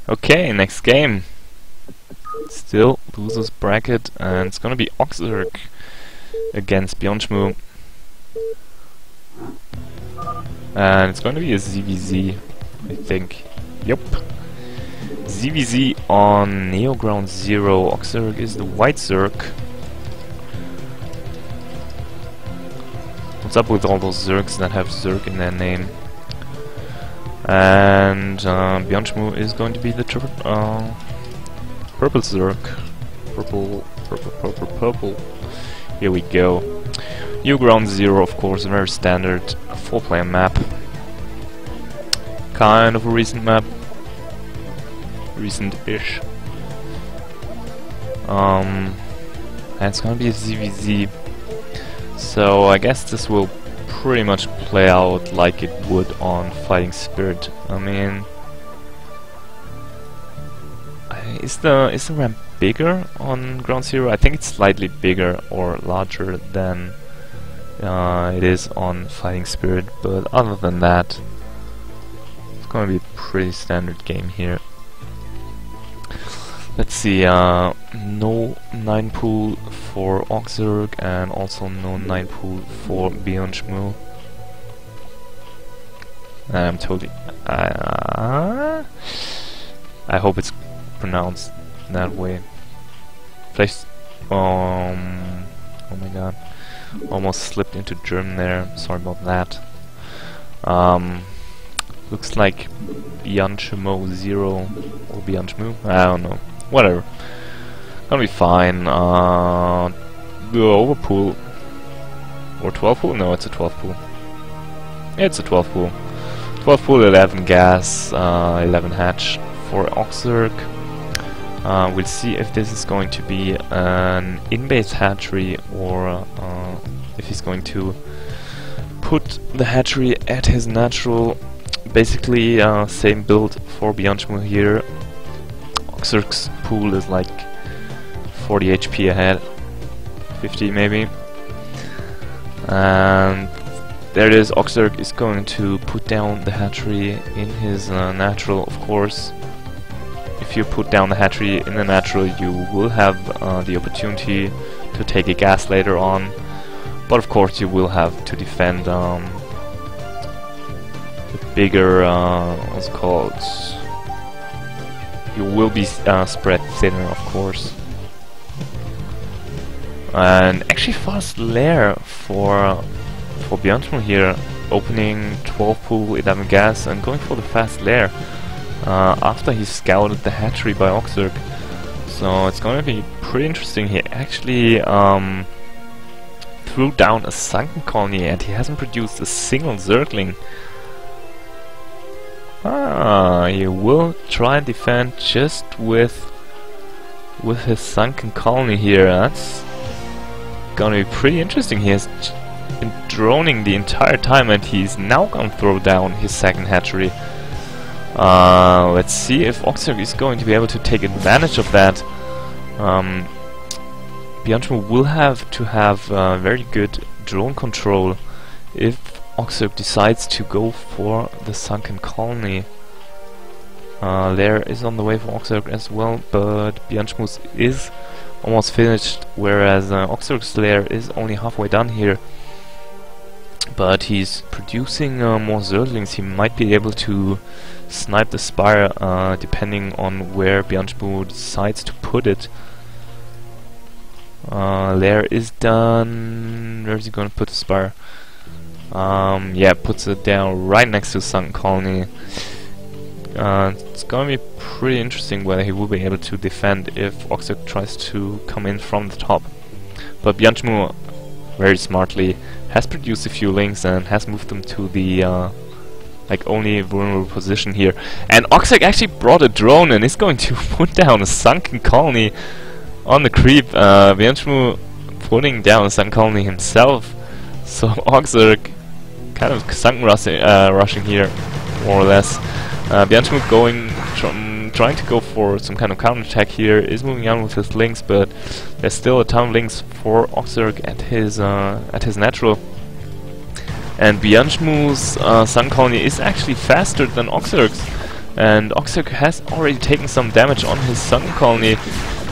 Okay, next game. Still losers bracket, and it's gonna be octzerg against Björnschmu. And it's gonna be a ZVZ, I think. Yup. ZVZ on Neo Ground Zero. Octzerg is the white zerg. What's up with all those zergs that have zerg in their name? And Björnschmu is going to be the purple zerg. Purple. Here we go. Neo Ground Zero, of course, a very standard 4-player map. Kind of a recent map. Recent-ish. And it's gonna be a ZVZ. So I guess this will pretty much play out like it would on Fighting Spirit. I mean, is the ramp bigger on Ground Zero? I think it's slightly bigger or larger than it is on Fighting Spirit, but other than that, it's gonna be a pretty standard game here. Let's see, no 9 pool for octzerg and also no 9 pool for Björnschmu. I'm totally... I hope it's pronounced that way. Place... oh my god. Almost slipped into German there, sorry about that. Looks like Björnschmu 0 or Björnschmu, I don't know. Whatever. Gonna be fine. The overpool. Or 12 pool? No, it's a 12 pool. Yeah, it's a 12 pool. 12 pool, 11 gas, 11 hatch for octzerg. We'll see if this is going to be an in-base hatchery or if he's going to put the hatchery at his natural. Basically, same build for Björnschmu here. Octzerg's pool is like 40 HP ahead, 50 maybe. And there it is, octzerg is going to put down the hatchery in his natural, of course. If you put down the hatchery in the natural, you will have the opportunity to take a gas later on. But of course you will have to defend the bigger, what's it called? You will be spread thinner, of course. And actually fast lair for Björnschmu here, opening 12 pool, 11 gas, and going for the fast lair after he scouted the hatchery by octzerg. So it's going to be pretty interesting. He actually threw down a sunken colony, and he hasn't produced a single zergling. He will try and defend just with his sunken colony here. That's gonna be pretty interesting. He has been droning the entire time, and he's now gonna throw down his second hatchery. Let's see if octzerg is going to be able to take advantage of that. Björnschmu will have to have very good drone control if octzerg decides to go for the sunken colony. Lair is on the way for octzerg as well, but Björnschmu's is almost finished, whereas octzerg's lair is only halfway done here. But he's producing more zerglings. He might be able to snipe the spire depending on where Björnschmu decides to put it. Lair is done. Where is he gonna put the spire? Yeah, puts it down right next to sunken colony. It's gonna be pretty interesting whether he will be able to defend if octzerg tries to come in from the top. But Björnschmu, very smartly, has produced a few links and has moved them to the like only vulnerable position here. And octzerg actually brought a drone and is going to put down a sunken colony on the creep. Björnschmu putting down a sunken colony himself. So octzerg kind of sunken rushing here, more or less. Björnschmu trying to go for some kind of counterattack here, is moving on with his links, but there's still a ton of links for octzerg at his natural. And Björnschmu's Sun Colony is actually faster than octzerg's. And octzerg has already taken some damage on his sunken colony.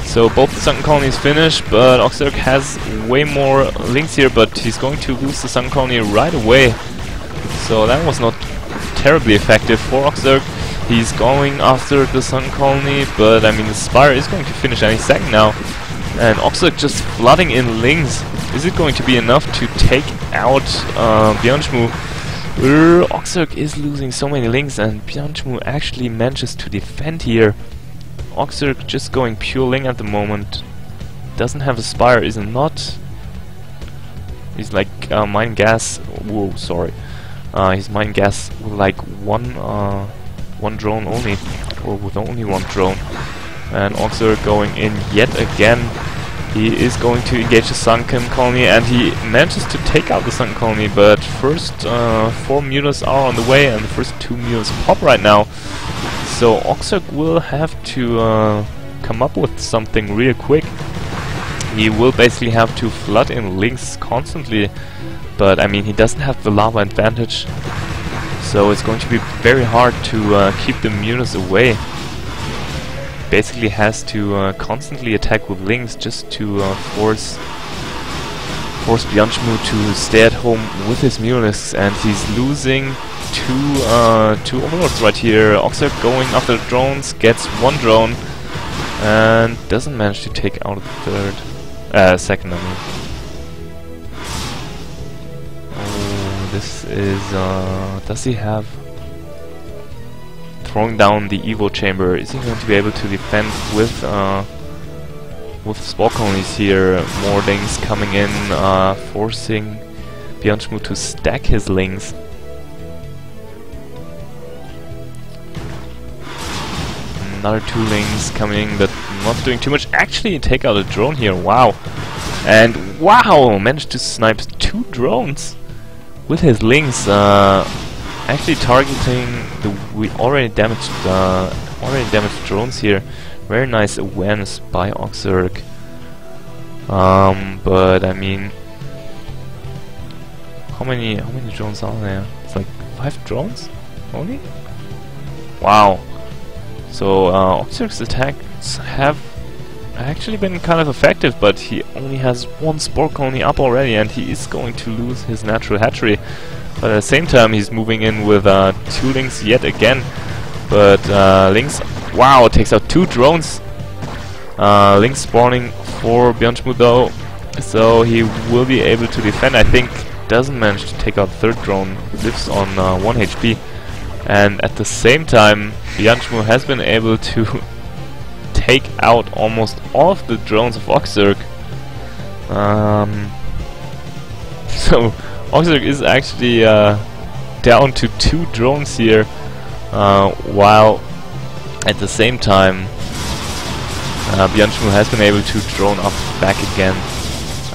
So both the sunken colonies finish, but octzerg has way more links here, but he's going to lose the sunken colony right away. So that was not terribly effective for octzerg. He's going after the sunken colony, but I mean the Spire is going to finish any second now. And octzerg just flooding in links. Is it going to be enough to take out Björnshmu? octzerg is losing so many links, and Björnshmu actually manages to defend here. octzerg just going pure link at the moment. Doesn't have a Spire, is not. He's like mine gas. Whoa, sorry. He's mine gas with like one drone only, or with only one drone. And octzerg going in yet again. He is going to engage the sunken colony, and he manages to take out the sunken colony, but first 4 mules are on the way, and the first 2 mules pop right now. So octzerg will have to come up with something real quick. He will basically have to flood in links constantly, but I mean he doesn't have the lava advantage, so it's going to be very hard to keep the mules away. Basically has to constantly attack with links just to force Björnshmu to stay at home with his mules, and he's losing two overlords right here. octzerg going after the drones, gets 1 drone, and doesn't manage to take out the second, I mean. Oh, this is does he have throwing down the Evo chamber? Is he going to be able to defend with spore colonies here? More links coming in, forcing Björnshmu to stack his links. Another 2 links coming, but not doing too much. Actually, take out a drone here. Wow! And wow, managed to snipe 2 drones with his links. Actually targeting the already damaged drones here. Very nice awareness by octzerg. But I mean, how many drones are there? It's like 5 drones only. Wow. So octzerg's attacks have actually been kind of effective, but he only has 1 spore colony up already, and he is going to lose his natural hatchery. But at the same time, he's moving in with 2 links yet again. But links, wow, takes out 2 drones. Links spawning for Björnshmu though, so he will be able to defend. I think doesn't manage to take out 3rd drone, lives on 1 HP. And at the same time, Björnshmu has been able to take out almost all of the drones of octzerg. So octzerg is actually down to 2 drones here, while at the same time Björnshmu has been able to drone up back again,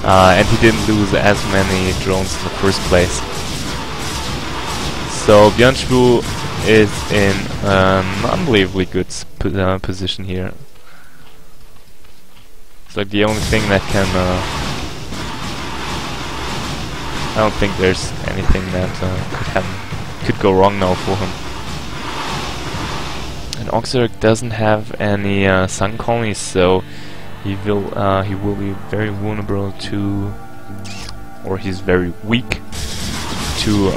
and he didn't lose as many drones in the first place. So Björnshmu is in an unbelievably good position here. It's like the only thing that can I don't think there's anything that could go wrong now for him. And octzerg doesn't have any sun colonies, so he will be very vulnerable to, or he's very weak to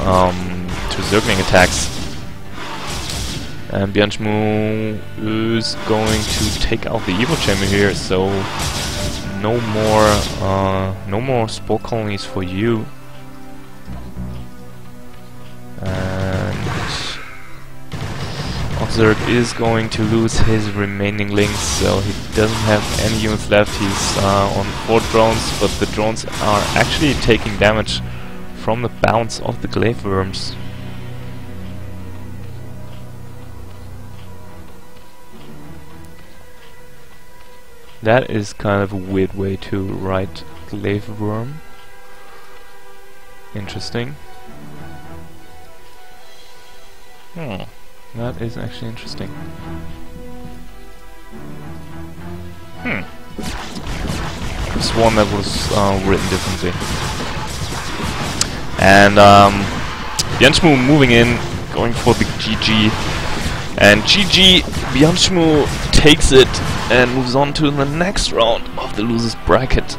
zergling attacks. And Björnshmu is going to take out the Evo chamber here, so no more spore colonies for you. And octzerg is going to lose his remaining links, so he doesn't have any units left. He's on 4 drones, but the drones are actually taking damage from the bounce of the glaive worms. That is kind of a weird way to write glaive worm. Interesting. That is actually interesting. This one that was written differently. And Björnshmu moving in, going for the GG. And GG, Bianchmu takes it and moves on to the next round of the losers bracket.